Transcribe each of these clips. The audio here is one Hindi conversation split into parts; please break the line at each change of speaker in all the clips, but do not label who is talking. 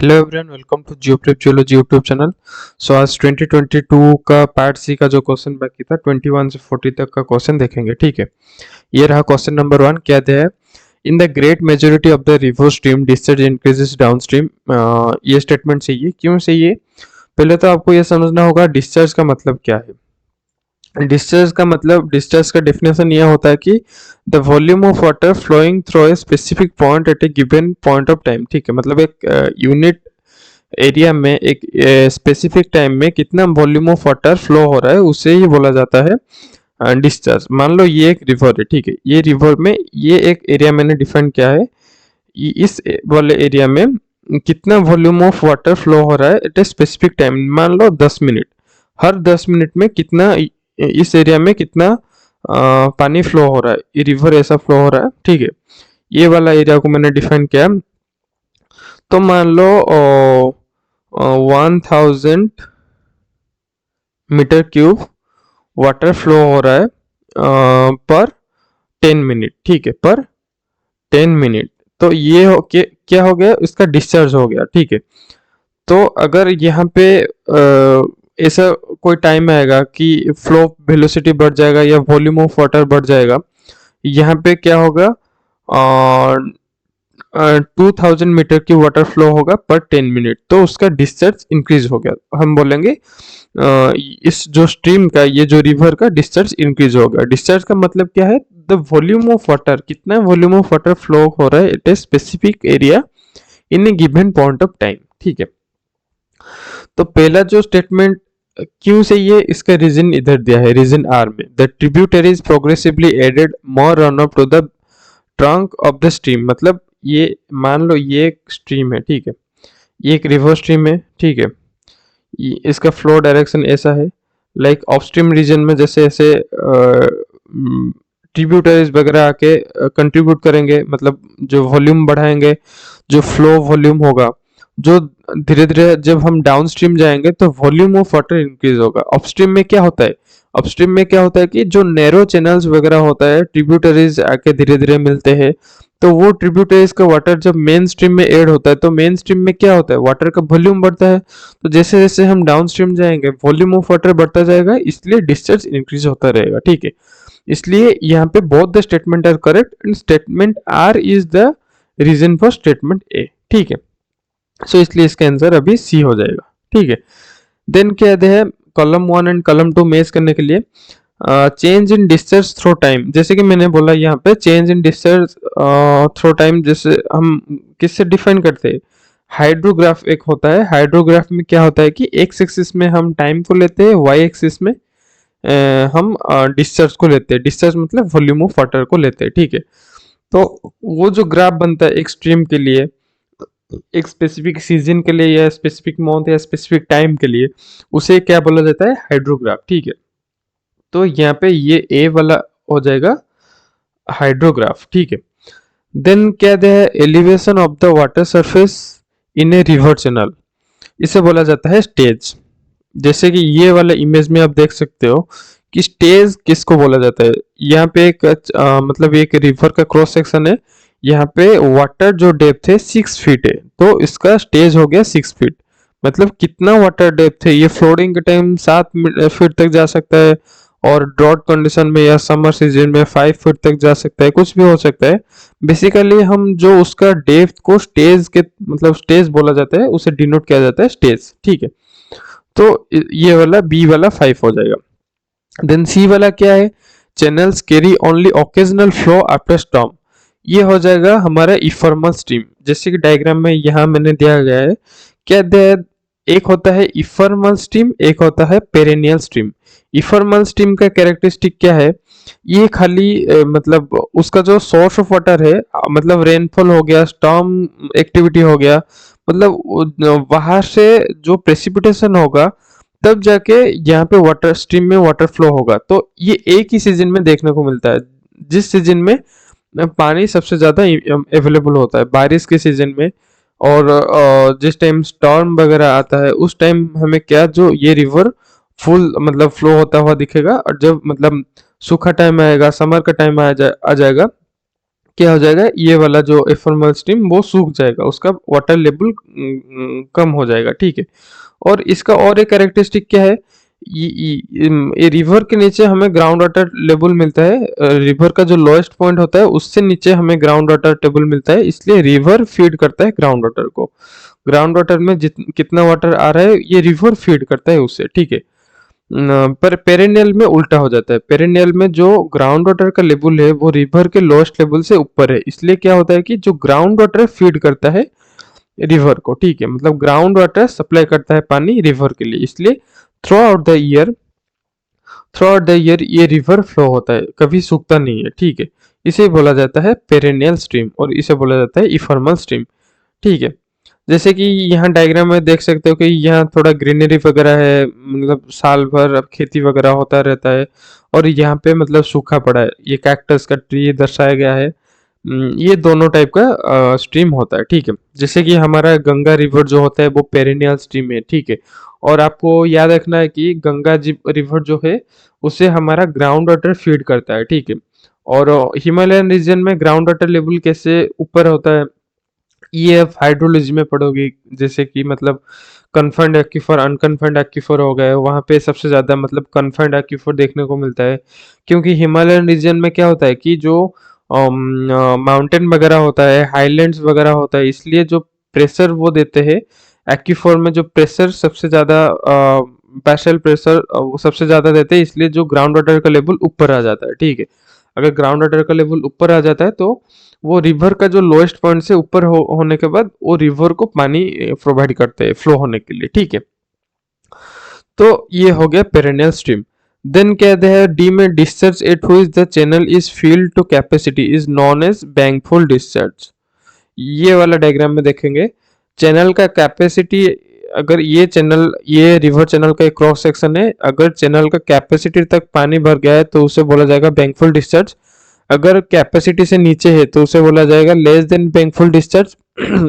Hello everyone, welcome to GeoPrep geology YouTube channel. So आज 2022 का पार्ट सी का जो क्वेश्चन बाकी था 21 से 40 तक का क्वेश्चन देखेंगे। ठीक है, ये रहा क्वेश्चन नंबर 1। क्या दिया है? In the great majority of the river stream discharge increases down stream. ये स्टेटमेंट सही है। क्यों सही है? पहले तो आपको ये समझना होगा डिस्चार्ज का मतलब क्या है। डिस्चार्ज का मतलब, डिस्चार्ज का डेफिनेशन यह होता है कि the volume of water flowing through a specific point at a given point of time. ठीक है, मतलब एक यूनिट एरिया में एक स्पेसिफिक टाइम में कितना वॉल्यूम ऑफ वाटर फ्लो हो रहा है उसे ही बोला जाता है डिस्चार्ज। मान लो ये एक रिवर है। ठीक है, ये रिवर में ये एक एरिया मैंने डिफाइन किया है। इस वाले एरिया में कितना वॉल्यूम ऑफ वाटर फ्लो हो रहा है एट ए स्पेसिफिक टाइम, मान लो 10 मिनट। हर 10 मिनट में कितना इस एरिया में कितना पानी फ्लो हो रहा है, ये रिवर ऐसा फ्लो हो रहा है। ठीक है, ये वाला एरिया को मैंने डिफाइन किया। तो मान लो 1000 मीटर क्यूब वाटर फ्लो हो रहा है पर 10 मिनट। ठीक है, पर 10 मिनट। तो ये क्या हो गया, इसका डिस्चार्ज हो गया। ठीक है, तो अगर यहाँ पे ऐसा कोई टाइम आएगा कि फ्लो वेलोसिटी बढ़ जाएगा या वॉल्यूम ऑफ वाटर बढ़ जाएगा, यहाँ पे क्या होगा, 2000 मीटर की वाटर फ्लो होगा पर 10 मिनट, तो उसका डिस्चार्ज इंक्रीज हो गया। हम बोलेंगे इस जो स्ट्रीम का, ये जो रिवर का डिस्चार्ज इंक्रीज हो गया। डिस्चार्ज का मतलब क्या है? द वॉल्यूम ऑफ वाटर, कितना वॉल्यूम ऑफ वाटर फ्लो हो रहा है at a specific area in a given point of time. ठीक है, तो पहला जो स्टेटमेंट क्यों से ये, इसका रीजन इधर दिया है, रीजन आर में। The tributaries progressively added more run up to the trunk of the stream. मतलब ये मान लो ये एक स्ट्रीम है। ठीक है, ये एक रिवर स्ट्रीम है। ठीक है, इसका फ्लो डायरेक्शन ऐसा है। लाइक ऑफ स्ट्रीम रीजन में जैसे ऐसे ट्रिब्यूटरीज वगैरह आके कंट्रीब्यूट करेंगे, मतलब जो वॉल्यूम बढ़ाएंगे, जो फ्लो वॉल्यूम होगा, जो धीरे धीरे जब हम डाउन स्ट्रीम जाएंगे तो वॉल्यूम ऑफ वाटर इंक्रीज होगा। अपस्ट्रीम में क्या होता है? अपस्ट्रीम में क्या होता है कि जो नैरो चैनल्स वगैरह होता है, ट्रिब्यूटरीज आके धीरे धीरे मिलते हैं, तो वो ट्रिब्यूटरीज का वाटर जब मेन स्ट्रीम में ऐड होता है तो मेन स्ट्रीम में क्या होता है, वाटर का वॉल्यूम बढ़ता है। तो जैसे जैसे हम डाउन स्ट्रीम जाएंगे वॉल्यूम ऑफ वाटर बढ़ता जाएगा, इसलिए डिस्चार्ज इंक्रीज होता रहेगा। ठीक है, इसलिए यहाँ पे both the statement are correct and statement R is the reason for statement A. ठीक है, सो इसलिए इसका आंसर अभी सी हो जाएगा। ठीक है, देन क्या है, कॉलम 1 एंड कॉलम 2 मैच करने के लिए change in discharge through time. जैसे कि मैंने बोला यहाँ पे change in discharge through time, जैसे हम किससे डिफाइन करते हैं, हाइड्रोग्राफ एक होता है। हाइड्रोग्राफ में क्या होता है कि एक्स एक्सिस में हम टाइम को लेते हैं, वाई एक्सिस में हम डिस्चार्ज को लेते हैं। डिस्चार्ज मतलब वॉल्यूम ऑफ वाटर को लेते हैं। ठीक है, तो वो जो ग्राफ बनता है एक स्ट्रीम के लिए, एक स्पेसिफिक सीजन के लिए या स्पेसिफिक मंथ या स्पेसिफिक टाइम के लिए, उसे क्या बोला जाता है, हाइड्रोग्राफ। ठीक है, तो यहाँ पे ये ए वाला हो जाएगा हाइड्रोग्राफ। ठीक है, देन क्या दिया है, elevation of the water surface in a river channel, इसे बोला जाता है स्टेज। जैसे कि ये वाला इमेज में आप देख सकते हो कि स्टेज किसको बोला जाता है। यहाँ पे एक मतलब एक रिवर का क्रॉस सेक्शन है। यहाँ पे वाटर जो डेप्थ है 6 फीट है, तो इसका स्टेज हो गया 6 फीट। मतलब कितना वाटर डेप्थ है, ये फ्लोडिंग के टाइम 7 फीट तक जा सकता है, और ड्रॉट कंडीशन में या समर सीजन में 5 फीट तक जा सकता है, कुछ भी हो सकता है। बेसिकली हम जो उसका डेप्थ को स्टेज के, मतलब स्टेज बोला जाता है, उसे डिनोट किया जाता है स्टेज। ठीक है, तो ये वाला बी वाला 5 हो जाएगा। देन सी वाला क्या है, channels carry only occasional flow after storm, ये हो जाएगा हमारा इफॉर्मल स्ट्रीम। जैसे कि डायग्राम में यहाँ मैंने दिया गया है, क्या दिया है, एक होता है इफॉर्मल स्ट्रीम, एक होता है पेरेनियल स्ट्रीम। इफॉर्मल स्ट्रीम का कैरेक्टरिस्टिक क्या है, ये खाली मतलब उसका जो सोर्स ऑफ वाटर है, मतलब रेनफॉल हो गया, स्टॉर्म एक्टिविटी हो गया, मतलब वहां से जो प्रेसिपिटेशन होगा तब जाके यहाँ पे वाटर स्ट्रीम में वाटर फ्लो होगा। तो ये एक ही सीजन में देखने को मिलता है, जिस सीजन में पानी सबसे ज्यादा अवेलेबल होता है, बारिश के सीजन में। और जिस टाइम स्टॉर्म वगैरह आता है उस टाइम हमें क्या, जो ये रिवर फुल मतलब फ्लो होता हुआ दिखेगा। और जब मतलब सूखा टाइम आएगा, समर का टाइम आ जाएगा, क्या हो जाएगा, ये वाला जो एफॉर्मल स्ट्रीम वो सूख जाएगा, उसका वाटर लेवल कम हो जाएगा, ठीक है। और इसका और एक कैरेक्टरिस्टिक क्या है, ये रिवर के नीचे हमें ग्राउंड वाटर लेवल मिलता है, रिवर का जो लोएस्ट पॉइंट होता है उससे नीचे हमें ग्राउंड वाटर टेबल मिलता है, इसलिए रिवर फीड करता है ग्राउंड वाटर को। ग्राउंड वाटर में कितना वाटर आ रहा है ये रिवर फीड करता है उससे, ठीक है। पर पेरेनियल में उल्टा हो जाता है, पेरेनियल में जो ग्राउंड वाटर का लेवल है वो रिवर के लोएस्ट लेवल से ऊपर है, इसलिए क्या होता है कि जो ग्राउंड वाटर फीड करता है रिवर को, ठीक है, मतलब ग्राउंड वाटर सप्लाई करता है पानी रिवर के लिए, इसलिए through out the year through out the year ये रिवर फ्लो होता है, कभी सूखता नहीं है, ठीक है। इसे बोला जाता है पेरेनियल स्ट्रीम और इसे बोला जाता है इफॉर्मल स्ट्रीम, ठीक है। जैसे कि यहाँ डायग्राम में देख सकते हो कि यहाँ थोड़ा ग्रीनरी वगैरह है, मतलब साल भर अब खेती वगैरह होता रहता है, और यहाँ पे मतलब सूखा पड़ा है, ये कैक्टस का ट्री दर्शाया गया है। ये दोनों टाइप का स्ट्रीम होता है, ठीक है। जैसे कि हमारा गंगा रिवर जो होता है वो पेरिनियल स्ट्रीम है, ठीक है। और आपको याद रखना है कि गंगा जी रिवर जो है उससे हमारा ग्राउंड वाटर फीड करता है, ठीक है। और हिमालयन रीजन में ग्राउंड वाटर लेवल कैसे ऊपर होता है, ये आप हाइड्रोलॉजी में पढ़ोगे, जैसे कि मतलब कन्फर्ड एक्वीफर अनकन्फर्ड एक्वीफर हो गए, वहाँ पे सबसे ज़्यादा मतलब कन्फर्ड एक्वीफर देखने को मिलता है, क्योंकि हिमालयन रीजन में क्या होता है कि जो माउंटेन वगैरह होता है, हाईलैंड्स वगैरह होता है, इसलिए जो प्रेशर वो देते हैं एक्वीफर में, जो प्रेशर सबसे ज़्यादा बेसल प्रेशर वो सबसे ज़्यादा देते हैं, इसलिए जो ग्राउंड वाटर का लेवल ऊपर आ जाता है, ठीक है। अगर ग्राउंड वाटर का लेवल ऊपर आ जाता है तो वो रिवर का जो लोएस्ट पॉइंट से ऊपर होने के बाद वो रिवर को पानी प्रोवाइड करते हैं फ्लो होने के लिए, ठीक है। तो ये हो गया पेरेनियल स्ट्रीम। देन कहते हैं डी में discharge at which the channel is filled to capacity is known as bankfull discharge. ये वाला डायग्राम में देखेंगे, चैनल का कैपेसिटी, अगर ये रिवर चैनल का एक क्रॉस सेक्शन है, अगर चैनल का कैपेसिटी तक पानी भर गया है तो उसे बोला जाएगा बैंकफुल डिस्चार्ज। अगर कैपेसिटी से नीचे है तो उसे बोला जाएगा लेस देन बैंकफुल डिस्चार्ज।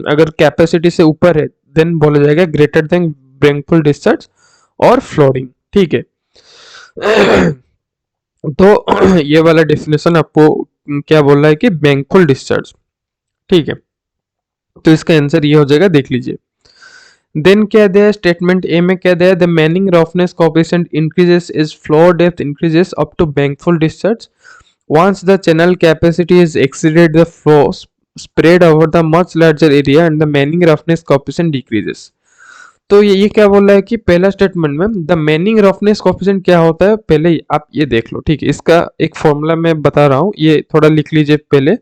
अगर कैपेसिटी से ऊपर है देन बोला जाएगा ग्रेटर देन बैंकफुल डिस्चार्ज और फ्लोडिंग, ठीक है। तो ये वाला डेफिनेशन आपको क्या बोल रहा है कि बैंकफुल डिस्चार्ज, ठीक है। तो इसका आंसर ये हो जाएगा, देख लीजिए। देन क्या दिया है स्टेटमेंट ए में, क्या दिया है the Manning roughness coefficient increases as flow depth increases up to bankfull discharge once the channel capacity is exceeded the flow spread over the much larger area and the Manning roughness coefficient decreases। तो ये क्या बोल रहा है कि पहला स्टेटमेंट में द मैनिंग रफनेस कोएफिशिएंट क्या होता है, पहले आप ये देख लो, ठीक है। इसका एक फॉर्मूला मैं बता रहा हूँ, ये थोड़ा लिख लीजिए पहले।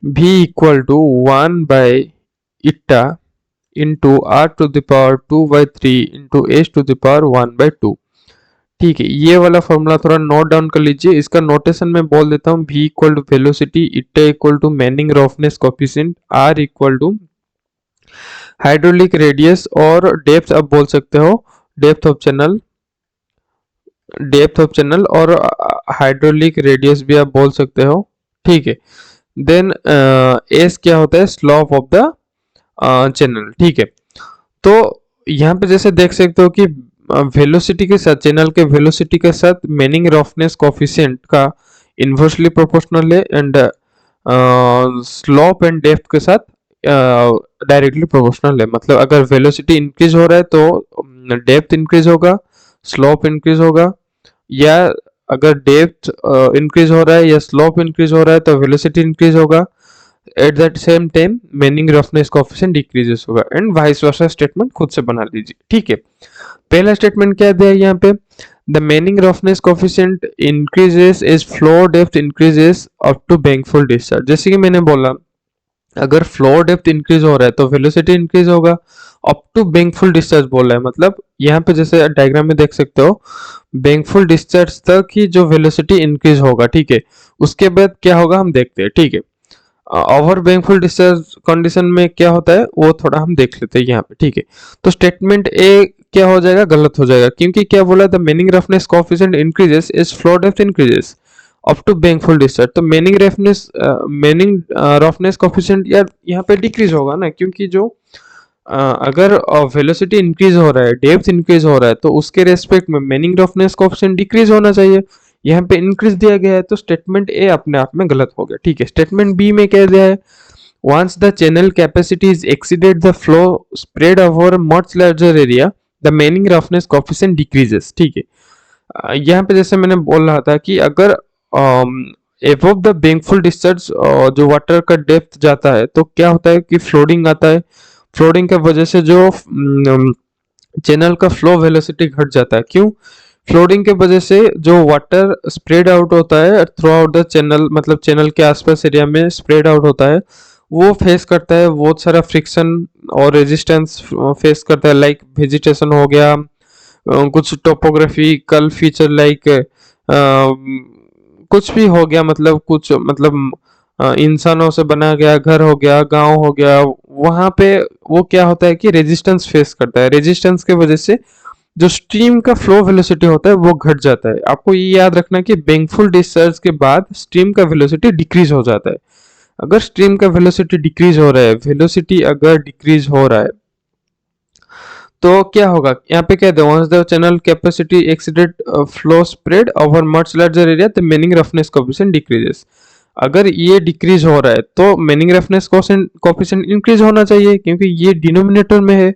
v equal to 1 by eta into R to the power 2/3 into H to the power 1/2, ठीक है। ये वाला फॉर्मूला थोड़ा नोट डाउन कर लीजिए, इसका नोटेशन में बोल देता हूँ। v equal to velocity, eta equal to Manning roughness coefficient, r equal to hydraulic radius, और डेप्थ आप बोल सकते हो डेप्थ ऑफ चैनल और हाइड्रोलिक रेडियस भी आप बोल सकते हो, ठीक है। देन एस क्या होता है, स्लोप ऑफ द चैनल, ठीक है। तो यहाँ पे जैसे देख सकते हो कि वेलोसिटी के साथ, चैनल के वेलोसिटी के साथ मैनिंग रफनेस कोएफिशिएंट का इन्वर्सली प्रोपोर्शनल है, एंड स्लोप एंड डेप्थ के साथ डायरेक्टली प्रोपोर्शनल है। मतलब अगर वेलोसिटी इंक्रीज हो रहा है तो डेप्थ इंक्रीज होगा, स्लोप इंक्रीज होगा, या अगर डेप्थ इंक्रीज हो रहा है या स्लोप इंक्रीज हो रहा है तो वेलोसिटी इंक्रीज होगा, at that same time Manning roughness coefficient decreases होगा, एंड वाइस वर्सा स्टेटमेंट खुद से बना लीजिए, ठीक है। पहला स्टेटमेंट क्या दिया है यहाँ पे, the Manning roughness coefficient increases as flow depth increases up to bankfull discharge. जैसे कि मैंने बोला, अगर फ्लो डेप्थ इंक्रीज हो रहा है तो वेलोसिटी इंक्रीज होगा, अप टू बैंकफुल डिस्चार्ज बोल रहा है, मतलब यहाँ पे जैसे डायग्राम में देख सकते हो बैंकफुल डिस्चार्ज तक की जो वेलोसिटी इंक्रीज होगा, ठीक है। उसके बाद क्या होगा हम देखते हैं, ठीक है। ओवर बैंकफुल डिस्चार्ज कंडीशन में क्या होता है वो थोड़ा हम देख लेते हैं यहाँ पे, ठीक है। तो स्टेटमेंट ए क्या हो जाएगा, गलत हो जाएगा, क्योंकि क्या बोला, the Manning roughness coefficient increases as flow depth increases up to bankfull discharge. तो मैनिंग रफनेस कोएफिशिएंट यार यहाँ पे डिक्रीज होगा ना, क्योंकि जो अगर वेलोसिटी इंक्रीज हो रहा है, डेप्थ इंक्रीज हो रहा है, तो उसके रेस्पेक्ट में मैनिंग रफनेस कोएफिशिएंट डिक्रीज होना चाहिए। यहाँ पे इंक्रीज दिया गया है, तो स्टेटमेंट ए अपने आप में गलत हो गया। ठीक है, स्टेटमेंट बी में क्या दिया है, once the channel capacity is exceeded the flow spread over a much larger area the meaning roughness coefficient decreases। ठीक है, यहाँ पे जैसे मैंने बोल रहा था कि अगर एबव द बैंकफुल डिस्चार्ज जो वाटर का डेप्थ जाता है तो क्या होता है कि फ्लोडिंग आता है। फ्लोडिंग की वजह से जो चैनल का फ्लो वेलोसिटी घट जाता है। क्यों? फ्लोडिंग के वजह से जो वाटर स्प्रेड आउट होता है थ्रू आउट द चैनल, मतलब चैनल के आसपास एरिया में स्प्रेड आउट होता है, वो फेस करता है बहुत सारा फ्रिक्शन और रेजिस्टेंस फेस करता है, लाइक वेजिटेशन हो गया, कुछ टोपोग्राफिकल फीचर लाइक कुछ भी हो गया, मतलब कुछ मतलब इंसानों से बना गया घर हो गया, गांव हो गया, वहां पे वो क्या होता है कि रेजिस्टेंस फेस करता है। रेजिस्टेंस के वजह से जो स्ट्रीम का फ्लो वेलोसिटी होता है वो घट जाता है। आपको ये याद रखना कि बैंकफुल डिस्चार्ज के बाद स्ट्रीम का वेलोसिटी डिक्रीज हो जाता है। अगर स्ट्रीम का वेलोसिटी डिक्रीज हो रहा है, वेलोसिटी अगर डिक्रीज हो रहा है तो क्या होगा, यहाँ पे क्या है, once the channel capacity exceeded flow spread over much larger area the meaning roughness coefficient decreases। अगर ये डिक्रीज हो रहा है तो meaning roughness coefficient इंक्रीज होना चाहिए, क्योंकि ये डिनोमिनेटर में है।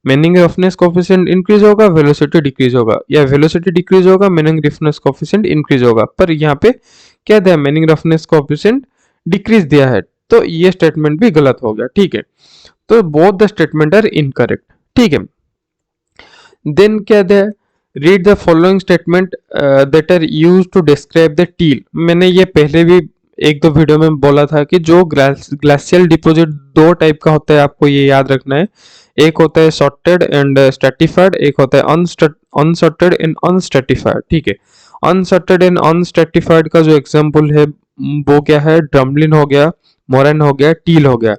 meaning roughness coefficient इंक्रीज होगा, वेलोसिटी डिक्रीज होगा, या वेलोसिटी डिक्रीज होगा, meaning roughness coefficient इंक्रीज होगा। पर यहाँ पे क्या दिया, meaning roughness coefficient डिक्रीज दिया है, तो ये स्टेटमेंट भी गलत हो गया। ठीक है, तो both the statement are incorrect. ठीक है, देन क्या है, read the following statement that are used to describe the till. मैंने ये पहले भी एक दो वीडियो में बोला था कि जो ग्लासियल डिपोजिट दो टाइप का होता है, आपको ये याद रखना है। एक होता है सॉर्टेड एंड स्ट्रेटिफाइड, एक होता है अनसॉर्टेड एंड अनस्ट्रेटिफाइड। ठीक है, अनसॉर्टेड एंड अनस्ट्रेटिफाइड का जो एग्जांपल है वो क्या है, ड्रमलिन हो गया, मोरन हो गया, टील हो गया।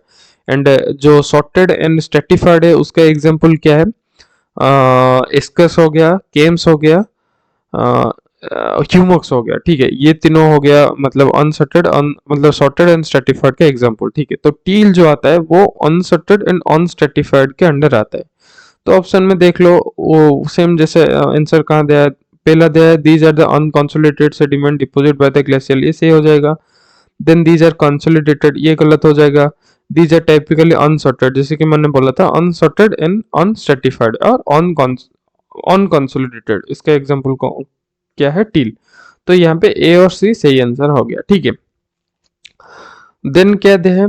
एंड जो सॉर्टेड एंड स्ट्रेटिफाइड है उसका एग्जांपल क्या है, इसकस हो गया, केम्स हो गया, ह्यूमक्स हो गया। ठीक है, ये तीनों हो गया मतलब अनसॉर्टेड मतलब सॉर्टेड एंड स्ट्रेटिफाइड का एग्जांपल। ठीक है, तो टील जो आता है वो अनसॉर्टेड एंड अनस्ट्रेटिफाइड के अंडर आता है। तो ऑप्शन में देख लो, वो सेम जैसे आंसर कहाँ दिया है, पहला दिया है these are the unconsolidated sediment deposit by the glacier, ये सही हो जाएगा। देन दीज आर कंसोलिडेटेड, ये गलत हो जाएगा। दीज आर टाइपिकली अनसॉर्टेड, जैसे कि मैंने बोला था अनसॉर्टेड एंड अनस्ट्रेटिफाइड और अनकंसोलिडेटेड, इसका एग्जांपल क्या है, टील। तो यहाँ पे ए और सी सही आंसर हो गया। ठीक है, देन क्या है,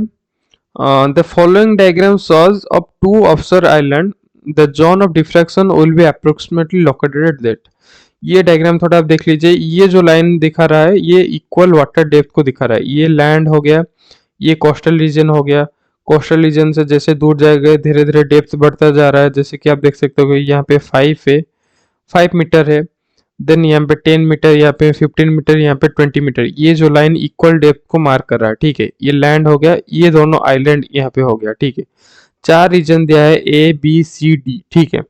the following diagram shows of two offshore island the zone of diffraction will be approximately located at that. ये डायग्राम थोड़ा आप देख लीजिए, ये जो लाइन दिखा रहा है ये इक्वल वाटर डेप्थ को दिखा रहा है। ये लैंड हो गया, ये कोस्टल रीजन हो गया। कोस्टल रीजन से जैसे दूर जाएगा धीरे धीरे डेप्थ बढ़ता जा रहा है, जैसे कि आप देख सकते हो यहाँ पे 5 है, 5 मीटर है, देन यहाँ पे 10 मीटर, यहाँ पे 15 मीटर, यहाँ पे 20 मीटर। ये जो लाइन इक्वल डेप्थ को मार्क कर रहा है। ठीक है, ये लैंड हो गया, ये दोनों आइलैंड यहाँ पे हो गया। ठीक है, 4 रीजन दिया है ए बी सी डी। ठीक है,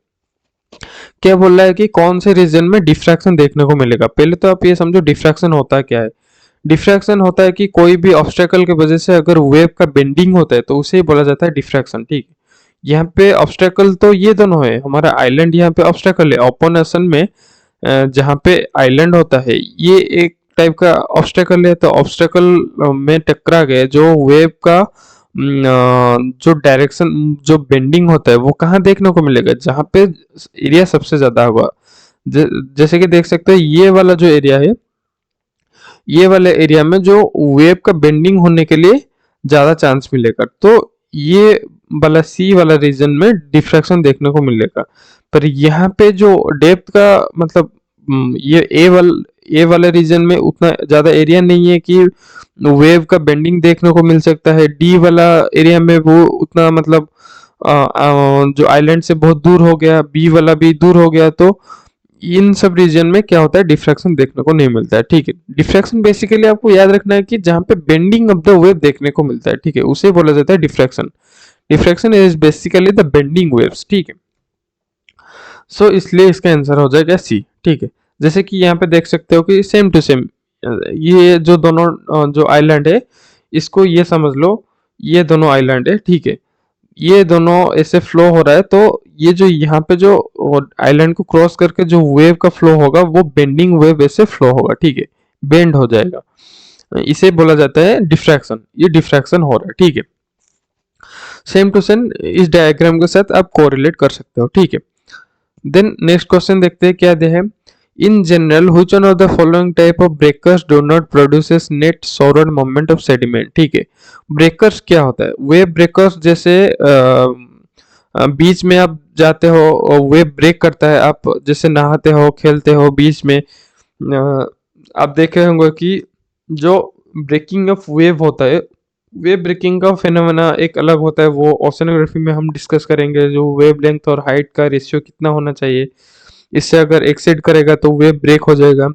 क्या बोल रहा है कि कौन से रीजन में डिफ्रैक्शन देखने को मिलेगा। पहले तो आप ये समझो डिफ्रैक्शन होता क्या है। डिफ्रैक्शन होता है कि कोई भी ऑब्स्टेकल की वजह से अगर वेव का बेंडिंग होता है तो उसे ही बोला जाता है डिफ्रैक्शन। ठीक है, यहाँ पे ऑब्स्टेकल तो ये दोनों है, हमारा आइलैंड यहाँ पे ऑब्स्टेकल है। ओपन ओशन में जहाँ पे आइलैंड होता है ये एक टाइप का ऑब्स्टेकल है, तो ऑब्स्टेकल में टकरा गए जो वेव का जो डायरेक्शन जो बेंडिंग होता है वो कहाँ देखने को मिलेगा, जहाँ पे एरिया सबसे ज्यादा होगा। जैसे कि देख सकते हैं ये वाला जो एरिया है, ये वाले एरिया में जो वेव का बेंडिंग होने के लिए ज्यादा चांस मिलेगा, तो ये वाला सी वाला रीजन में डिफ्रैक्शन देखने को मिलेगा। पर यहाँ पे जो डेप्थ का मतलब ये ए वाले रीजन में उतना ज्यादा एरिया नहीं है कि वेव का बेंडिंग देखने को मिल सकता है। डी वाला एरिया में वो उतना मतलब जो आइलैंड से बहुत दूर हो गया, बी वाला भी दूर हो गया, तो इन सब रीजन में क्या होता है, डिफ्रैक्शन देखने को नहीं मिलता है। ठीक है, डिफ्रैक्शन बेसिकली आपको याद रखना है कि जहाँ पे बेंडिंग ऑफ द वेव देखने को मिलता है, ठीक है, उसे बोला जाता है diffraction. Diffraction is basically the bending waves. ठीक है, सो इसलिए इसका आंसर हो जाएगा सी। ठीक है, जैसे कि यहाँ पे देख सकते हो कि सेम टू सेम ये जो दोनों जो आइलैंड है, इसको ये समझ लो ये दोनों आइलैंड है। ठीक है, ये दोनों ऐसे फ्लो हो रहा है, तो ये जो यहाँ पे जो आइलैंड को क्रॉस करके जो वेव का फ्लो होगा वो बेंडिंग वेव ऐसे फ्लो होगा। ठीक है, बेंड हो जाएगा, इसे बोला जाता है डिफ्रैक्शन। ये डिफ्रैक्शन हो रहा है, ठीक है। सेम टू सेम इस डायग्राम के साथ आप कोरिलेट कर सकते हो, ठीक है। देन नेक्स्ट क्वेश्चन देखते हैं क्या दिया है। In general which one of the following type of breakers do not produces net forward moment of sediment, ठीक है। ब्रेकर्स क्या होता है? वेव ब्रेकर्स जैसे बीच में आप जाते हो और वेव ब्रेक करता है, आप जैसे नहाते हो खेलते हो बीच में, आप देखे होंगे कि जो ब्रेकिंग ऑफ वेव होता है, वेव ब्रेकिंग का फेनोमेना एक अलग होता है, वो ओशनोग्राफी में हम डिस्कस करेंगे। जो वेव लेंथ और हाइट का रेशियो कितना होना चाहिए, इससे अगर एक्सीड करेगा तो वेव ब्रेक हो जाएगा।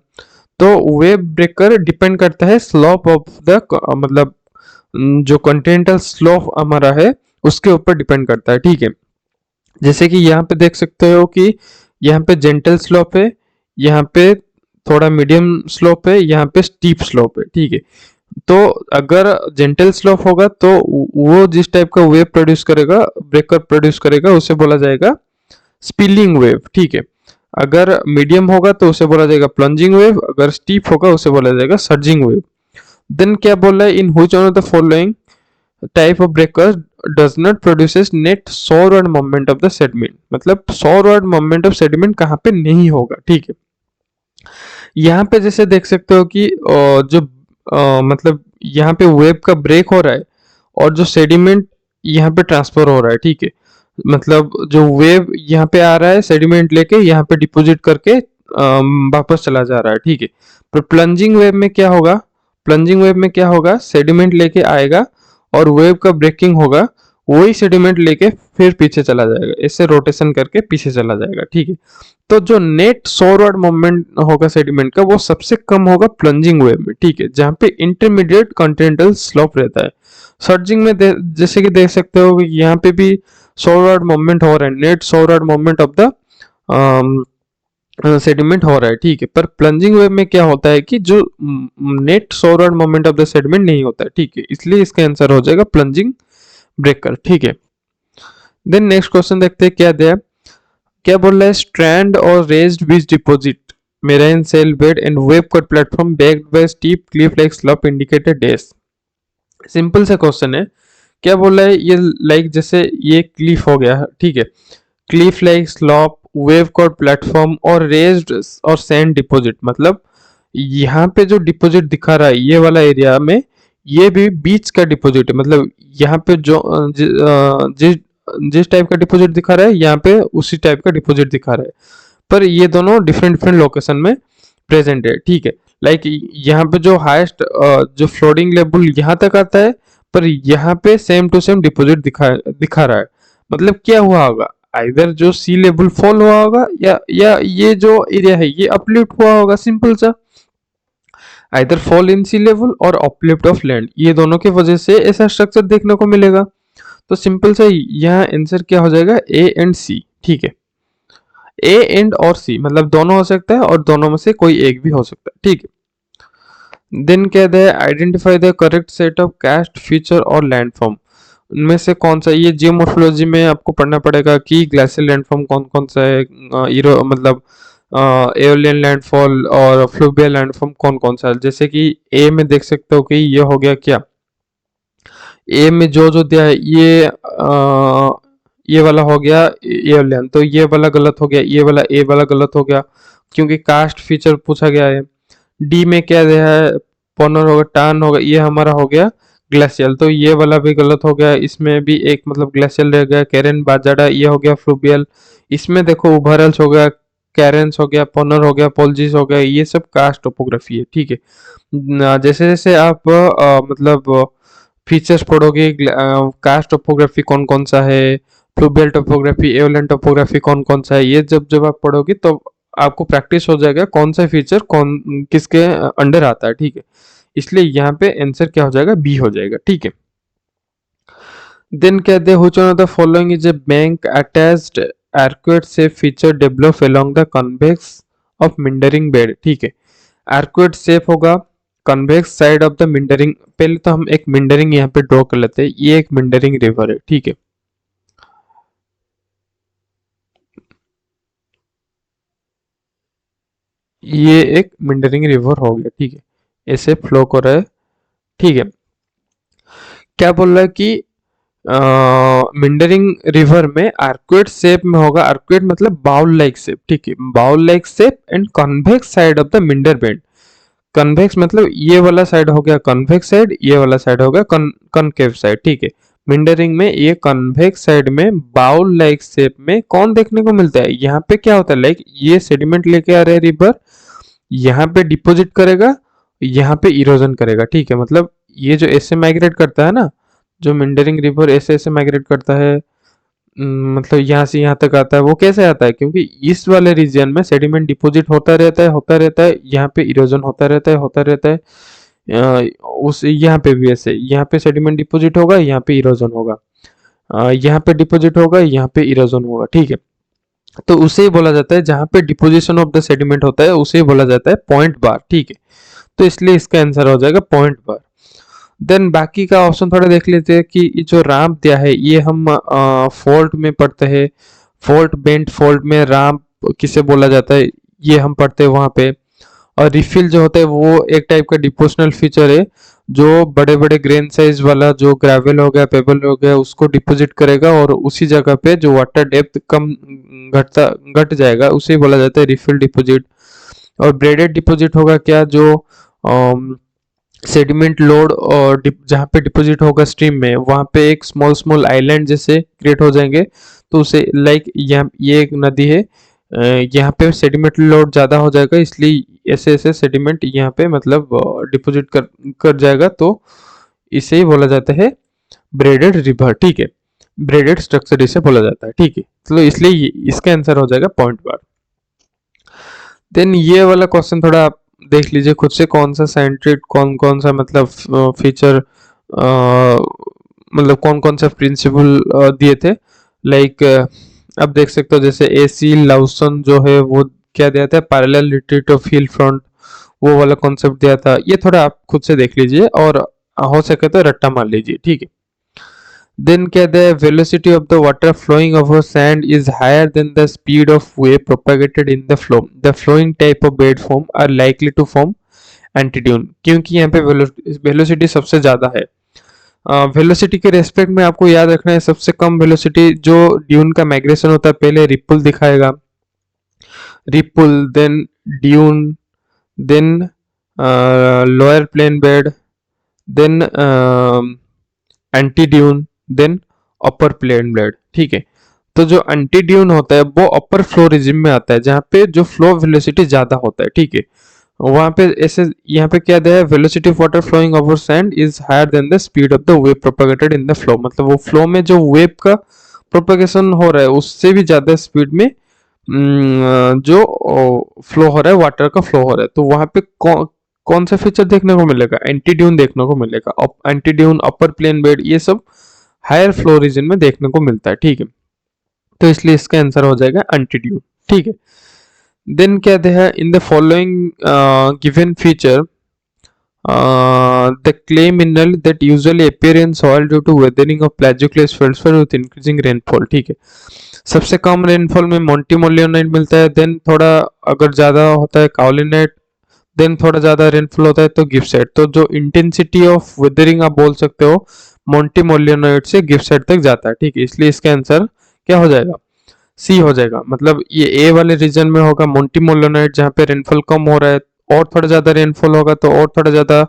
तो वेव ब्रेकर डिपेंड करता है स्लोप ऑफ द, मतलब जो कॉन्टिनेंटल स्लोप हमारा है उसके ऊपर डिपेंड करता है, ठीक है। जैसे कि यहाँ पे देख सकते हो कि यहाँ पे जेंटल स्लोप है, यहाँ पे थोड़ा मीडियम स्लोप है, यहाँ पे स्टीप स्लोप है, ठीक है। तो अगर जेंटल स्लोप होगा तो वो जिस टाइप का वेव प्रोड्यूस करेगा, ब्रेकर प्रोड्यूस करेगा, उसे बोला जाएगा स्पिलिंग वेव, ठीक है। अगर मीडियम होगा तो उसे बोला जाएगा प्लंजिंग वेव, अगर स्टीप होगा उसे बोला जाएगा सर्जिंग वेव। देन क्या बोल रहा है, in which one of the following type of breaker does not produces net forward moment of the sediment, मतलब फॉरवर्ड मोमेंट ऑफ सेडिमेंट कहाँ पे नहीं होगा, ठीक है। यहाँ पे जैसे देख सकते हो कि जो मतलब यहाँ पे वेव का ब्रेक हो रहा है और जो सेडिमेंट यहाँ पे ट्रांसफर हो रहा है, ठीक है। मतलब जो वेव यहाँ पे आ रहा है सेडिमेंट लेके यहाँ पे डिपॉजिट करके वापस चला जा रहा है, ठीक है। पर प्लंजिंग वेव में क्या होगा, प्लंजिंग वेव में क्या होगा, सेडिमेंट लेके आएगा और वेव का ब्रेकिंग होगा, वही सेडिमेंट लेके फिर पीछे चला जाएगा, इससे रोटेशन करके पीछे चला जाएगा, ठीक है। तो जो नेट फॉरवर्ड मूवमेंट होगा सेडिमेंट का वो सबसे कम होगा प्लंजिंग वेव में, ठीक है, जहाँ पे इंटरमीडिएट कॉन्टिनेंटल स्लोप रहता है। सर्जिंग में जैसे कि देख सकते हो कि यहाँ पे भी फॉरवर्ड मूवमेंट हो रहा है, net forward movement of the sediment हो रहा है, ठीक है। पर प्लंजिंग वेव में क्या होता है कि जो net forward movement of the sediment नहीं होता है, ठीक है, इसलिए इसका आंसर हो जाएगा प्लंजिंग ब्रेकर, ठीक है। देन नेक्स्ट क्वेश्चन देखते हैं क्या दिया। क्या बोल रहा है, स्ट्रैंड और raised beach deposit marine shell bed and wave cut platform backed by steep cliff like slope indicated dash. Simple सा क्वेश्चन है। क्या बोल रहा है, ये लाइक जैसे ये क्लिफ हो गया, ठीक है, Cliff like slope, wave cut platform और रेज्ड और सैंड डिपॉजिट, मतलब यहाँ पे जो डिपॉजिट दिखा रहा है ये वाला एरिया में, ये भी बीच का डिपॉजिट है। मतलब यहाँ पे जो जिस जिस टाइप का डिपॉजिट दिखा रहा है यहाँ पे उसी टाइप का डिपॉजिट दिखा रहा है, पर ये दोनों डिफरेंट डिफरेंट लोकेशन में प्रेजेंट है, ठीक है। लाइक यहाँ पे जो हाईएस्ट जो फ्लोटिंग लेवल यहाँ तक आता है, पर यहाँ पे सेम टू सेम डिपॉजिट दिखा रहा है। मतलब क्या हुआ होगा, आइदर जो सी लेवल फॉल हुआ होगा या ये जो एरिया है ये अपलिफ्ट हुआ होगा, सिंपल सा। Either fall in sea level और अपलिफ्ट ऑफ लैंड, ये दोनों की वजह से ऐसा स्ट्रक्चर देखने को मिलेगा। तो सिंपल सा यहाँ आंसर क्या हो जाएगा, ए एंड सी, ठीक है। ए एंड और सी मतलब दोनों हो सकता है और दोनों में से कोई एक भी हो सकता है, ठीक है। देन क्या है, identify the correct set of karst feature और लैंडफॉर्म, उनमें से कौन सा, ये जियोमॉर्फोलॉजी में आपको पढ़ना पड़ेगा कि ग्लेशियल लैंडफॉर्म कौन कौन सा है, इरो मतलब एओलियन लैंडफॉल और फ्लूवियल लैंडफॉर्म कौन कौन सा है। जैसे कि ए में देख सकते हो कि ये हो गया क्या, ए में जो दिया है ये वाला हो गया एओलियन, तो ये वाला गलत हो गया, ये वाला ए वाला गलत हो गया क्योंकि कास्ट फीचर पूछा गया है। डी में क्या दिया है, पोनर होगा, टान होगा, ये हमारा हो गया ग्लेशियल, तो ये वाला भी गलत हो गया। इसमें भी एक मतलब ग्लेशियल रह गया, कैरेन बाजाडा, ये हो गया फ्लूवियल। इसमें देखो उभरल्स हो गया, कैरेंस हो गया, पोनर हो गया, पोल्जिस हो गया, ये सब कास्ट टोपोग्राफी है, ठीक है। जैसे जैसे आप मतलब फीचर्स पढ़ोगे, कास्ट टोपोग्राफी कौन कौन सा है, फ्लूवियल टोपोग्राफी, एओलियन टोपोग्राफी कौन कौन सा है, ये जब जब आप पढ़ोगे तो आपको प्रैक्टिस हो जाएगा कौन सा फीचर कौन किसके अंडर आता है, ठीक है। इसलिए यहाँ पे आंसर क्या हो जाएगा, बी हो जाएगा, ठीक है। देन कहते हैं which one of the following is a bank attached arcuate shape feature develop along the convex of mindering bed, ठीक है। arcuate shape होगा कन्वेक्स साइड ऑफ द मिंडरिंग, पहले तो हम एक मिंडरिंग यहाँ पे ड्रॉ कर लेते हैं, ये एक मिंडरिंग रिवर है, ठीक है। ये एक मिंडरिंग रिवर हो गया, ठीक है। ऐसे फ्लो कर रहा है, ठीक है। क्या बोल रहा है कि मिंडरिंग रिवर में आर्कुएट शेप में होगा, आर्कुएट मतलब बाउल लाइक शेप, ठीक है, bowl like shape and convex side of the meander bend. Convex मतलब ये वाला साइड हो गया कन्वेक्स साइड, ये वाला साइड हो गया कनकेव साइड, ठीक है। मिंडरिंग में ये कन्वेक्स साइड में बाउल लाइक शेप में कौन देखने को मिलता है, यहाँ पे क्या होता है, लाइक ये सेडिमेंट लेके आ रहे हैं रिवर, यहाँ पे डिपोजिट करेगा, यहाँ पे इरोजन करेगा, ठीक है। मतलब ये जो ऐसे माइग्रेट करता है ना, जो मिंडरिंग रिवर ऐसे ऐसे माइग्रेट करता है, मतलब यहाँ से यहाँ तक आता है, वो कैसे आता है, क्योंकि इस वाले रीजन में सेडिमेंट डिपॉजिट होता रहता है, होता रहता है, यहाँ पे इरोजन होता रहता है, होता रहता है। उस यहाँ पे भी ऐसे, यहाँ पे सेडिमेंट डिपॉजिट होगा, यहाँ पे इरोजन होगा, यहाँ पे डिपॉजिट होगा, यहाँ पे इरोजन होगा, ठीक है। तो उसे ही बोला जाता है, जहाँ पे डिपोजिशन ऑफ द सेडिमेंट होता है उसे ही बोला जाता है पॉइंट बार, ठीक है। तो इसलिए इसका आंसर हो जाएगा पॉइंट बार। देन बाकी का ऑप्शन थोड़ा देख लेते हैं कि ये जो राम्प दिया है ये हम फोल्ट में पढ़ते हैं, फोल्ट बेंट फोल्ट में राम्प किसे बोला जाता है ये हम पढ़ते हैं वहां पे। और रिफिल जो होता है वो एक टाइप का डिपोजिशनल फीचर है, जो बड़े बड़े ग्रेन साइज वाला जो ग्रेवल हो गया पेबल हो गया उसको डिपोजिट करेगा और उसी जगह पे जो वाटर डेप्थ कम घटता घट जाएगा उसे बोला जाता है रिफिल डिपोजिट। और ब्रेडेड डिपोजिट होगा क्या, जो सेडिमेंट लोड और जहाँ पे डिपॉजिट होगा स्ट्रीम में वहां पे एक स्मॉल स्मॉल आइलैंड जैसे क्रिएट हो जाएंगे, तो उसे लाइक यहाँ ये एक नदी है, यहाँ पे सेडिमेंट लोड ज्यादा हो जाएगा इसलिए ऐसे ऐसे सेडिमेंट यहाँ पे मतलब डिपॉजिट कर जाएगा, तो इसे ही बोला जाता है ब्रेडेड रिवर, ठीक है। ब्रेडेड स्ट्रक्चर इसे बोला जाता है, ठीक है। तो इसलिए इसका आंसर हो जाएगा पॉइंट बार। देन ये वाला क्वेश्चन थोड़ा आप देख लीजिए खुद से, कौन सा साइंट्रिक कौन कौन सा मतलब फीचर मतलब कौन कौन सा प्रिंसिपल दिए थे, लाइक अब देख सकते हो जैसे एसी लाउसन जो है वो क्या दिया था, parallel retreat of hill front, वो वाला कॉन्सेप्ट दिया था। ये थोड़ा आप खुद से देख लीजिए और हो सके तो रट्टा मार लीजिए, ठीक है। Then the velocity of the water flowing over sand is higher than the speed of wave propagated in the flow. The flowing type of bed form are likely to form antidune, क्योंकि यहाँ पे वेलोसिटी सबसे ज़्यादा है। वेलोसिटी के रेस्पेक्ट में आपको याद रखना है सबसे कम वेलोसिटी जो ड्यून का माइग्रेशन होता है पहले रिपल दिखाएगा, ripple then dune then lower plane bed then antidune then upper plane bed, ठीक है। तो जो एंटी ड्यून होता है वो अपर फ्लो रिजिम में आता है जहाँ पे जो फ्लो वेलोसिटी ज्यादा होता है, ठीक है। वहां पे ऐसे यहाँ पे क्या दिया है, velocity of water flowing over sand is higher than the speed of the wave propagated in the flow, मतलब वो फ्लो में जो वेव का प्रोपेगेशन हो रहा है उससे भी ज्यादा स्पीड में जो फ्लो हो रहा है वाटर का फ्लो हो रहा है। तो वहां पे कौन सा फीचर देखने को मिलेगा, एंटी ड्यून देखने को मिलेगा। एंटी ड्यून अपर प्लेन बेड ये सब हायर फ्लो रीजन में देखने को मिलता है, ठीक है। तो इसलिए इसका आंसर हो जाएगा एंटी ड्यून, ठीक है। देन क्या है, in the following given feature the clay mineral that usually appear in soil due to weathering of plagioclase feldspar with increasing rainfall, ठीक है। सबसे कम रेनफॉल में मोन्टीमोलियोनाइट मिलता है, देन थोड़ा अगर ज्यादा होता है काओलिनाइट, देन थोड़ा ज्यादा रेनफॉल होता है तो गिब्साइट। तो जो इंटेंसिटी ऑफ वेदरिंग आप बोल सकते हो मोन्टीमोलियोनाइट से गिब्साइट तक जाता है, ठीक है। इसलिए इसका आंसर क्या हो जाएगा, सी हो जाएगा। मतलब ये ए वाले रीजन में होगा मोन्टीमोलियोनाइट जहाँ पे रेनफॉल कम हो रहा है, और थोड़ा ज्यादा रेनफॉल होगा तो और थोड़ा ज्यादा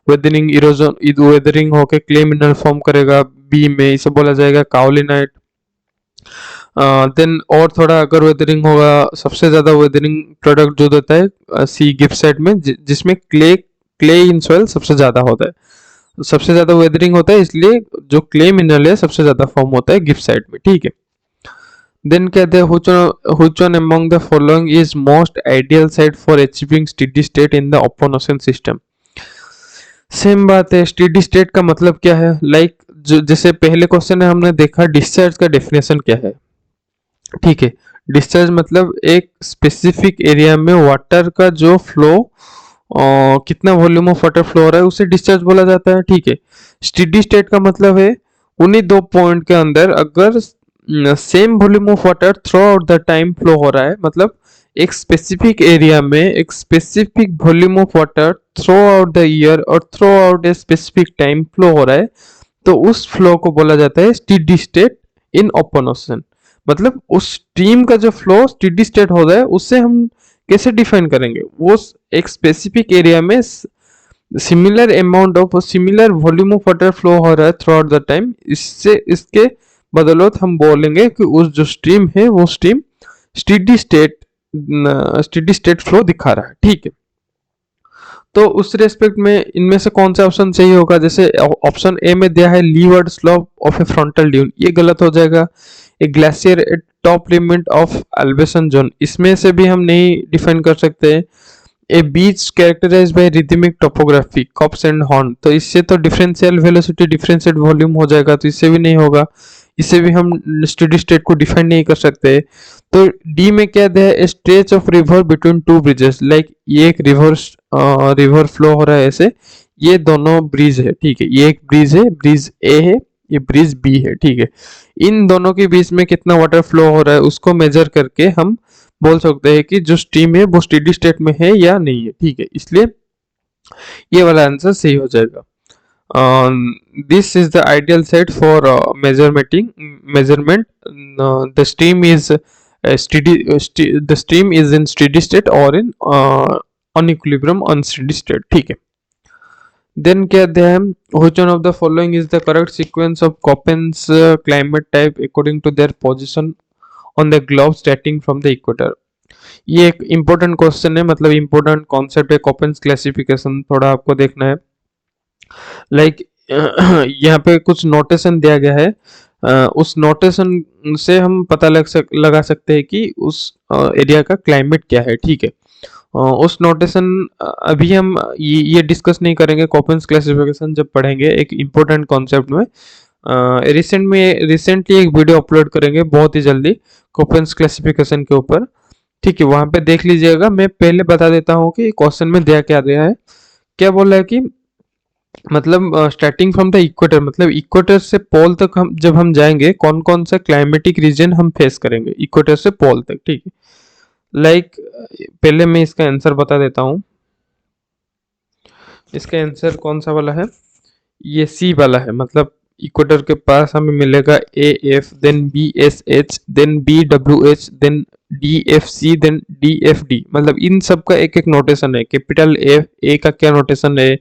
वेदरिंग इरोजन वेदरिंग होके क्ले मिनरल फॉर्म करेगा, बी में इसे बोला जाएगा काओलिनाइट। देन और थोड़ा अगर वेदरिंग होगा, सबसे ज्यादा वेदरिंग प्रोडक्ट जो देता है सी गिब्साइट में, जिसमें क्ले इन सॉइल सबसे ज्यादा होता है, सबसे ज्यादा वेदरिंग होता है, इसलिए जो क्ले मिनरल है सबसे ज्यादा फॉर्म होता है गिब्साइट में, ठीक है। देन कहते हैं which one among the following is most ideal site for achieving steady state in the open ocean system। Same बात है, स्टेडी स्टेट का मतलब क्या है, लाइक जैसे पहले क्वेश्चन में हमने देखा डिस्चार्ज का डेफिनेशन क्या है, ठीक है। डिस्चार्ज मतलब एक स्पेसिफिक एरिया में वाटर का जो फ्लो कितना वॉल्यूम ऑफ वाटर फ्लो हो रहा है उसे डिस्चार्ज बोला जाता है, ठीक है। स्टेडी स्टेट का मतलब है उन्हीं दो पॉइंट के अंदर अगर same volume of water throughout the time flow हो रहा है, मतलब एक स्पेसिफिक एरिया में एक specific volume of water throughout the year और throughout a specific time flow हो रहा है, तो उस फ्लो को बोला जाता है steady state in open ocean. मतलब उस स्ट्रीम का जो फ्लो स्टेडी स्टेट हो रहा है उससे हम कैसे डिफाइन करेंगे, वो एक स्पेसिफिक एरिया में similar amount of similar volume of water flow हो रहा है थ्रू आउट द टाइम, इससे इसके बदौलत हम बोलेंगे कि उस जो स्ट्रीम है वो स्ट्रीम स्टेडी स्टेट फ्लो दिखा रहा है। ठीक है, तो उस रेस्पेक्ट में इनमें से कौन सा ऑप्शन सही होगा? जैसे ऑप्शन ए में दिया है leeward slope of a frontal dune, ये गलत हो जाएगा। A glacier at top limit of elevation zone, इसमें से भी हम नहीं डिफाइन कर सकते। A beach characterized by rhythmic topography cusps and horn, तो इससे तो डिफरेंशियल वेलोसिटी डिफरेंशिएट वॉल्यूम हो जाएगा, तो इससे भी नहीं होगा। इससे भी हम स्टेडी स्टेट को डिफाइन नहीं कर सकते। तो डी में क्या दिया है? Stretch of river between two bridges, like ये एक रिवर फ्लो हो रहा है ऐसे, ये दोनों ब्रिज है। ठीक है, ये एक ब्रिज है, ब्रिज ए है, ये ब्रिज बी है। ठीक है, इन दोनों के बीच में कितना वाटर फ्लो हो रहा है उसको मेजर करके हम बोल सकते हैं कि जो स्ट्रीम है वो स्टेडी स्टेट में है या नहीं है। ठीक है, इसलिए ये वाला आंसर सही हो जाएगा। This is the ideal set for measurement. The stream is the stream is in steady state or in on equilibrium on steady state. ठीक है, then क्या दिया है? Which one of the following is the correct sequence of Köppen's climate type according to their position on the globe starting from the equator? ये एक इम्पोर्टेंट क्वेश्चन है, मतलब इम्पोर्टेंट कॉन्सेप्ट है कॉपेंस क्लासिफिकेशन, थोड़ा आपको देखना है। लाइक यहाँ पे कुछ नोटेशन दिया गया है, उस नोटेशन से हम पता लगा सकते हैं कि उस एरिया का क्लाइमेट क्या है। ठीक है, उस नोटेशन अभी हम ये डिस्कस नहीं करेंगे, कॉपेंस क्लासिफिकेशन जब पढ़ेंगे एक इम्पोर्टेंट कॉन्सेप्ट में। रिसेंटली एक वीडियो अपलोड करेंगे बहुत ही जल्दी कॉपेंस क्लासिफिकेशन के ऊपर। ठीक है, वहां पे देख लीजिएगा। मैं पहले बता देता हूँ कि क्वेश्चन में दिया क्या दिया है। क्या बोला है कि मतलब स्टार्टिंग फ्रॉम द इक्वेटर, मतलब इक्वेटर से पोल तक हम जब हम जाएंगे कौन कौन सा क्लाइमेटिक रीजन हम फेस करेंगे इक्वेटर से पोल तक। ठीक है, लाइक पहले मैं इसका आंसर बता देता हूँ। इसका आंसर कौन सा वाला है? ये सी वाला है, मतलब इक्वेटर के पास हमें मिलेगा A F, then B S H, then B W H, then D F C, then D F D. मतलब इन सब का एक एक नोटेशन है। कैपिटल ए का क्या नोटेशन है,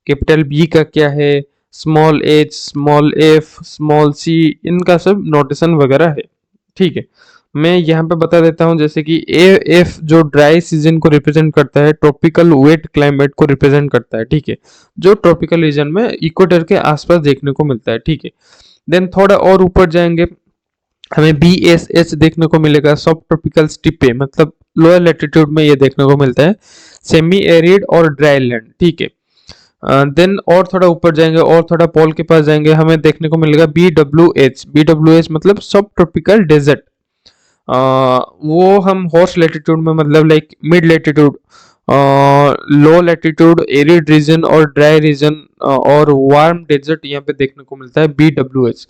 कैपिटल बी का क्या है, small H, small F, small C, इनका सब नोटेशन वगैरह है। ठीक है, मैं यहाँ पे बता देता हूँ। जैसे कि ए एफ जो ड्राई सीजन को रिप्रेजेंट करता है, ट्रॉपिकल वेट क्लाइमेट को रिप्रेजेंट करता है। ठीक है, जो ट्रॉपिकल रीजन में इक्वेटर के आसपास देखने को मिलता है। ठीक है, देन थोड़ा और ऊपर जाएंगे हमें बी एस एच देखने को मिलेगा, सब ट्रॉपिकल स्टिपे, मतलब लोअर लैटिट्यूड में ये देखने को मिलता है, सेमी एरिड और ड्राई लैंड। ठीक है, देन और थोड़ा ऊपर जाएंगे और थोड़ा पोल के पास जाएंगे, हमें देखने को मिलेगा B W H. B W H मतलब सब ट्रॉपिकल डेजर्ट। वो हम हॉर्स लैटिट्यूड में, मतलब लाइक मिड लैटिट्यूड, लो लैटिट्यूड, एरिड रीजन और ड्राई रीजन और वार्म डेजर्ट यहाँ पे देखने को मिलता है बी डब्ल्यू एच।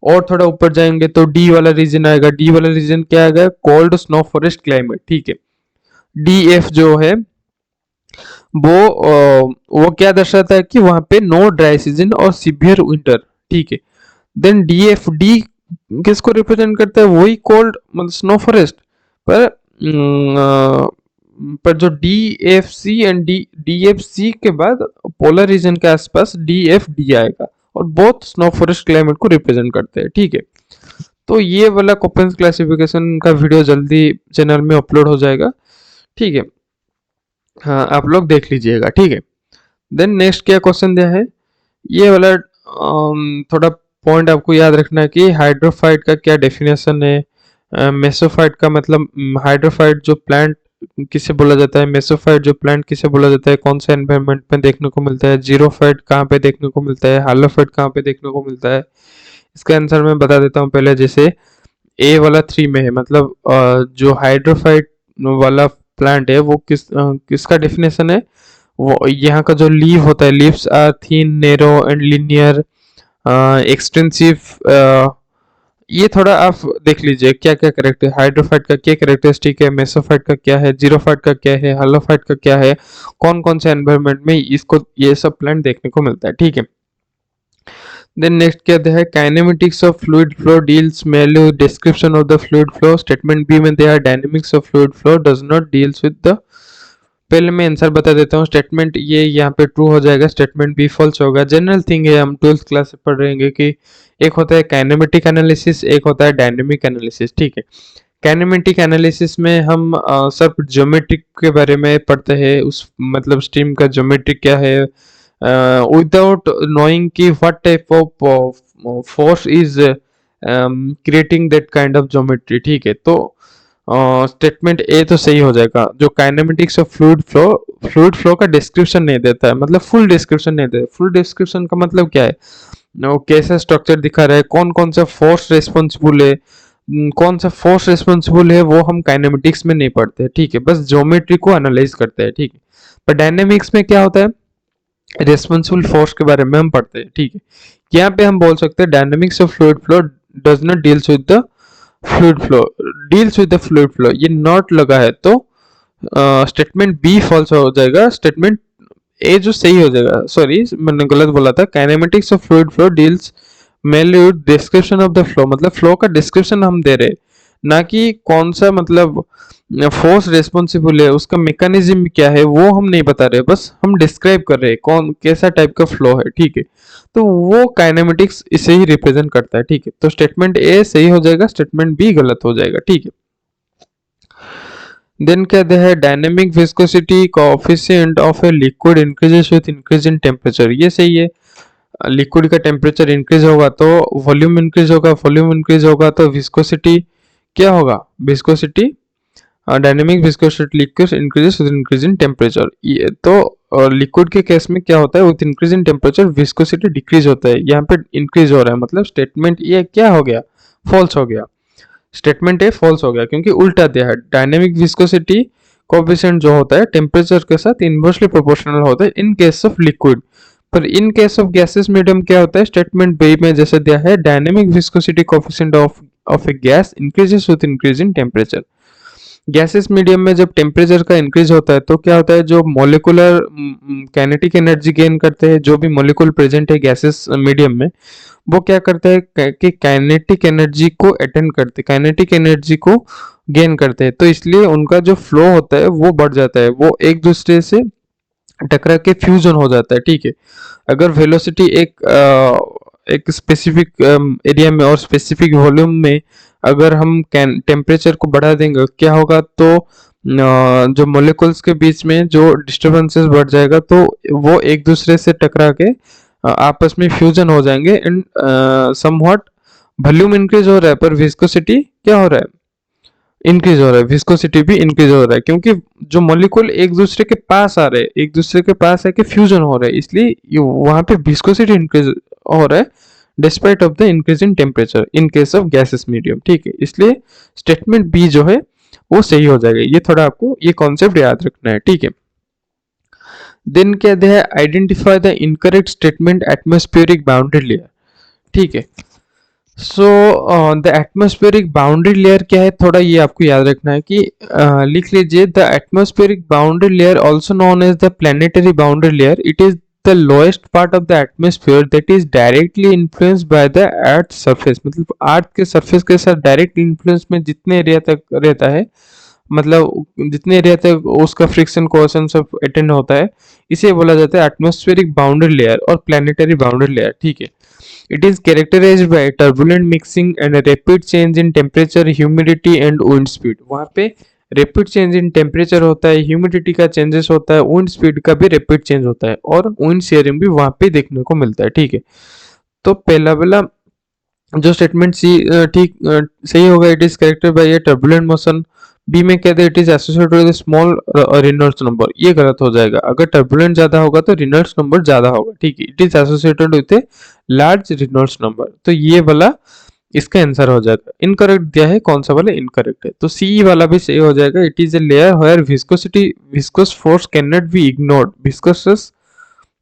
और थोड़ा ऊपर जाएंगे तो डी वाला रीजन आएगा। डी वाला रीजन क्या आएगा? Cold snow forest climate. ठीक है, डी एफ जो है वो क्या दर्शाता है कि वहां पे नो ड्राई सीजन और सीवियर विंटर। ठीक है, देन डी एफ डी किसको रिप्रेजेंट करता है? वही कोल्ड मतलब स्नो फॉरेस्ट, पर जो D F C and D F C के बाद पोलर रीजन के आसपास डी एफ डी आएगा और बहुत स्नो फॉरेस्ट क्लाइमेट को रिप्रेजेंट करते हैं। ठीक है, तो ये वाला कोपेंस क्लासिफिकेशन का वीडियो जल्दी चैनल में अपलोड हो जाएगा। ठीक है, हाँ आप लोग देख लीजिएगा। ठीक है, देन नेक्स्ट क्या क्वेश्चन दिया है? ये वाला थोड़ा पॉइंट आपको याद रखना है कि हाइड्रोफाइट का क्या डेफिनेशन है। मेसोफाइट का मतलब हाइड्रोफाइट जो प्लांट किसे बोला जाता है, मेसोफाइट जो प्लांट किसे बोला जाता है, कौन सा एनवायरनमेंट में देखने को मिलता है, जीरोफाइट कहाँ पे देखने को मिलता है, हालोफाइट कहाँ पे देखने को मिलता है। इसका आंसर मैं बता देता हूँ पहले। जैसे ए वाला 3 में है, मतलब जो हाइड्रोफाइट वाला प्लांट है वो किसका डेफिनेशन है? वो यहाँ का जो लीव होता है, leaves are thin, narrow and linear, extensive ये थोड़ा आप देख लीजिए क्या क्या कैरेक्टर, हाइड्रोफाइट का क्या कैरेक्टरिस्टिक है, मेसोफाइट का क्या है, जीरोफाइट का क्या है, हालोफाइट का क्या है, कौन कौन से एनवायरनमेंट में इसको ये सब प्लांट देखने को मिलता है, ठीक है। देन नेक्स्ट कहते हैं kinematics of fluid flow deals mainly description of the fluid flow. Statement B में दिया है dynamics of fluid flow does not deals with the. पहले मैं आंसर बता देता हूँ। स्टेटमेंट ये यहाँ पे ट्रू हो जाएगा, स्टेटमेंट बी फॉल्स होगा। जनरल थिंग है, हम 12th क्लास से पढ़ रहेंगे कि एक होता है काइनेमेटिक एनालिसिस, एक होता है डायनेमिक एनालिसिस, ठीक है। काइनेमेटिक एनालिसिस में हम सिर्फ ज्योमेट्रिक के बारे में पढ़ते हैं, उस मतलब स्ट्रीम का ज्योमेट्री क्या है, विदाउट नोइंग कि what type of force is creating that kind of geometry, ठीक है। तो स्टेटमेंट ए तो सही हो जाएगा। जो काइनेमेटिक्स ऑफ फ्लूइड फ्लो का डिस्क्रिप्शन नहीं देता है, मतलब फुल डिस्क्रिप्शन नहीं देता। फुल डिस्क्रिप्शन का मतलब क्या है, वो कैसा स्ट्रक्चर दिखा रहा है, कौन कौन सा फोर्स रिस्पॉन्सिबल है, कौन सा फोर्स रिस्पॉन्सिबल है, वो हम काइनेमेटिक्स में नहीं पढ़ते, ठीक है। बस ज्योमेट्री को एनालाइज करते हैं, ठीक है। पर डायनेमिक्स में क्या होता है, रिस्पॉन्सिबल फोर्स के बारे में हम पढ़ते हैं, ठीक है। यहाँ पे हम बोल सकते हैं dynamics of fluid flow does not deals with the fluid flow, deals with the fluid flow, ये नॉट लगा है तो स्टेटमेंट बी फॉल्स हो जाएगा। स्टेटमेंट ए जो सही हो जाएगा, सॉरी मैंने गलत बोला था। Kinematics of fluid flow deals mainly with description of the flow, मतलब फ्लो का डिस्क्रिप्शन हम दे रहे हैं, ना कि कौन सा मतलब फोर्स रिस्पॉन्सिबल है, उसका मैकेनिज्म क्या है वो हम नहीं बता रहे, बस हम डिस्क्राइब कर रहे हैं कौन कैसा टाइप का फ्लो है, ठीक है। तो वो काइनेमेटिक्स इसे ही रिप्रेजेंट करता है, ठीक है। तो स्टेटमेंट ए सही हो जाएगा, स्टेटमेंट बी गलत हो जाएगा, ठीक है। देन कहते हैं dynamic viscosity coefficient of a liquid increases with increase in temperature, ये सही है। लिक्विड का टेम्परेचर इंक्रीज होगा तो वॉल्यूम इंक्रीज होगा, वॉल्यूम इंक्रीज होगा तो विस्कोसिटी क्या होगा, viscosity dynamic viscosity liquid increases with increase in temperature. ये तो लिक्विड के केस में क्या होता है, with increase in temperature viscosity decrease होता है, यहाँ पे इंक्रीज हो रहा है, मतलब स्टेटमेंट ये क्या हो गया, फॉल्स हो गया। स्टेटमेंट ए फॉल्स हो गया क्योंकि उल्टा दिया है। डायनेमिक विस्कोसिटी कोएफिशिएंट जो होता है टेम्परेचर के साथ इनवर्सली प्रोपोर्शनल होता है इन केस ऑफ लिक्विड, पर in case of gases medium क्या होता है, स्टेटमेंट बी में जैसे दिया है dynamic viscosity coefficient of A gas increases with increase in temperature. Gases medium में जब टेम्परेचर का इंक्रीज होता है तो क्या होता है, जो मोलिकुलर काइनेटिक एनर्जी गेन करते हैं, जो भी मोलिकुल प्रेजेंट है गैसेस मीडियम में, वो क्या करते हैं कि काइनेटिक एनर्जी को अटेंड करते, काइनेटिक एनर्जी को गेन करते हैं, तो इसलिए उनका जो फ्लो होता है वो बढ़ जाता है, वो एक दूसरे से टकरा के फ्यूजन हो जाता है, ठीक है। अगर वेलोसिटी एक स्पेसिफिक एरिया में और स्पेसिफिक वॉल्यूम में अगर हम टेम्परेचर को बढ़ा देंगे क्या होगा, तो जो मोलिकुल्स के बीच में जो डिस्टरबेंसेस बढ़ जाएगा, तो वो एक दूसरे से टकरा के आपस में फ्यूजन हो जाएंगे एंड समव्हाट वॉल्यूम इंक्रीज हो रहा है पर विस्कोसिटी क्या हो रहा है, इंक्रीज हो रहा है। विस्कोसिटी भी इंक्रीज हो रहा है क्योंकि जो मॉलिक्यूल एक दूसरे के पास आ रहे हैं, एक दूसरे के पास आके फ्यूजन हो रहा है, इसलिए वहां पे विस्कोसिटी इंक्रीज हो रहा है despite of the increase in temperature in case of gases medium, ठीक है। इसलिए स्टेटमेंट बी जो है वो सही हो जाएगा। ये थोड़ा आपको ये कॉन्सेप्ट याद रखना है, ठीक है। देन कहते हैं identify the incorrect statement atmospheric boundary layer, ठीक है। So the atmospheric boundary layer क्या है, थोड़ा ये आपको याद रखना है कि लिख लीजिए the atmospheric boundary layer also known as the planetary boundary layer, it is the lowest part of the atmosphere that is directly influenced by the earth surface, मतलब अर्थ के सरफेस के साथ डायरेक्ट इन्फ्लुएंस में जितने एरिया तक रहता है, मतलब जितने एरिया तक उसका फ्रिक्शन कोएफिशिएंट सब अटेंड होता है, इसे बोला जाता है एटमॉस्फेरिक बाउंड्री लेयर और प्लेनेटरी बाउंड्री लेयर, ठीक है। It is characterized by turbulent mixing and a rapid change in temperature, humidity and wind speed. वहाँ पे rapid change in temperature होता है, humidity का changes होता है, wind speed का भी rapid change होता है और wind shearing भी वहाँ पे देखने को मिलता है, ठीक है। तो पहला वाला जो स्टेटमेंट सी ठीक सही होगा, it is character by a turbulent motion. B में कहते हैं it is associated with small Reynolds number, ये गलत हो जाएगा। अगर टर्बुलेंट ज्यादा होगा तो रेनॉल्ड्स नंबर ज्यादा होगा, ठीक है। It is associated with a large Reynolds number, तो ये वाला इसका आंसर हो जाएगा। इनकरेक्ट दिया है, कौन सा वाला इनकरेक्ट है, तो सी वाला भी सही हो जाएगा। It is a layer where viscous force can not be ignored, viscous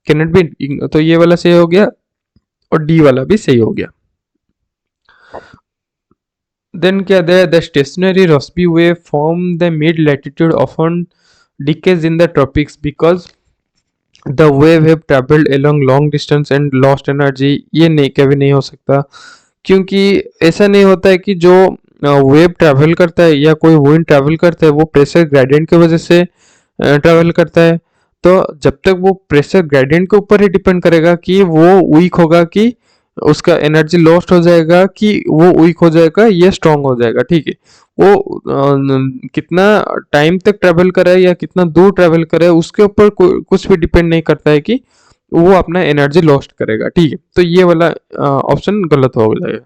can not be, तो ये वाला सही हो गया और डी वाला भी सही हो गया। देन क्या है, the stationary Rossby wave from the mid latitude often decays in the tropics because the wave have travelled along long distance and lost energy. ये नहीं, कभी नहीं हो सकता, क्योंकि ऐसा नहीं होता है कि जो वेव ट्रैवल करता है या कोई विंड ट्रैवल करता है वो प्रेशर ग्रेडियंट की वजह से ट्रैवल करता है। तो जब तक वो प्रेशर ग्रेडियंट के ऊपर ही डिपेंड करेगा कि वो वीक होगा, कि उसका एनर्जी लॉस्ट हो जाएगा, कि वो वीक हो जाएगा या स्ट्रांग हो जाएगा, ठीक है। वो कितना टाइम तक ट्रैवल करे या कितना दूर ट्रैवल करे उसके ऊपर कुछ भी डिपेंड नहीं करता है कि वो अपना एनर्जी लॉस्ट करेगा, ठीक है। तो ये वाला ऑप्शन गलत हो जाएगा।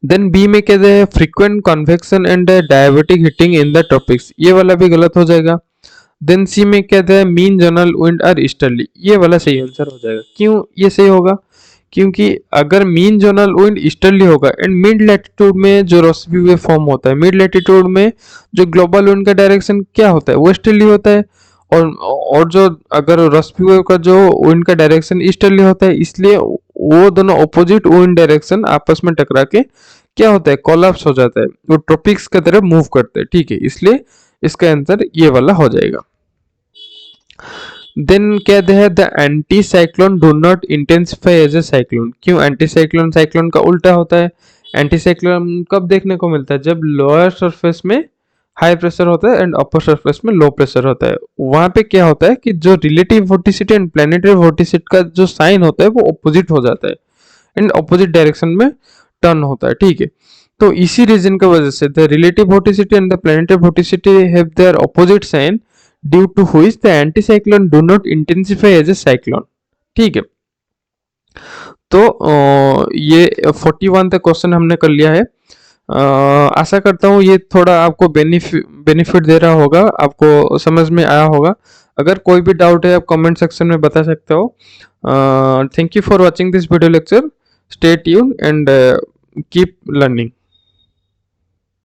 देन बी में कहते हैं frequent convection and diabetic heating in the tropics, ये वाला भी गलत हो जाएगा। देन सी में कहते हैं mean general wind are easterly, ये वाला सही आंसर हो जाएगा। क्यों ये सही होगा? क्योंकि अगर मीन जोनल विंड ईस्टर्ली होगा एंड मिड लैटिट्यूड में जो रोस्बी वेव फॉर्म होता है, मिड लैटिट्यूड में जो ग्लोबल विंड का डायरेक्शन क्या होता है, वेस्टर्ली होता है। और जो अगर रोस्बी वेव का जो विंड का डायरेक्शन ईस्टर्ली होता है, इसलिए वो दोनों ऑपोजिट विंड डायरेक्शन आपस में टकरा के क्या होता है, कोलैप्स हो जाता है, वो ट्रॉपिक्स की तरफ मूव करते हैं, ठीक है। इसलिए इसका आंसर ये वाला हो जाएगा। देन कहते हैं the anticyclone do not intensify as a cyclone. क्यों एंटी साइक्लोन साइक्लोन का उल्टा होता है? एंटी साइक्लोन कब देखने को मिलता है? जब लोअर सरफेस में हाई प्रेशर होता है एंड अपर सरफेस में लो प्रेशर होता है। वहां पे क्या होता है कि जो relative vorticity and planetary vorticity का जो साइन होता है वो ऑपोजिट हो जाता है एंड ऑपोजिट डायरेक्शन में टर्न होता है, ठीक है। तो इसी रीजन की वजह से the relative vorticity and the planetary vorticity have their opposite sign, due to which the anticyclone do not intensify as a cyclone, ठीक है। तो ये 41 तक क्वेश्चन हमने कर लिया है। आशा करता हूँ ये थोड़ा आपको बेनिफिट दे रहा होगा, आपको समझ में आया होगा। अगर कोई भी डाउट है आप कमेंट सेक्शन में बता सकते हो। Thank you for watching this video lecture. Stay tune and keep learning.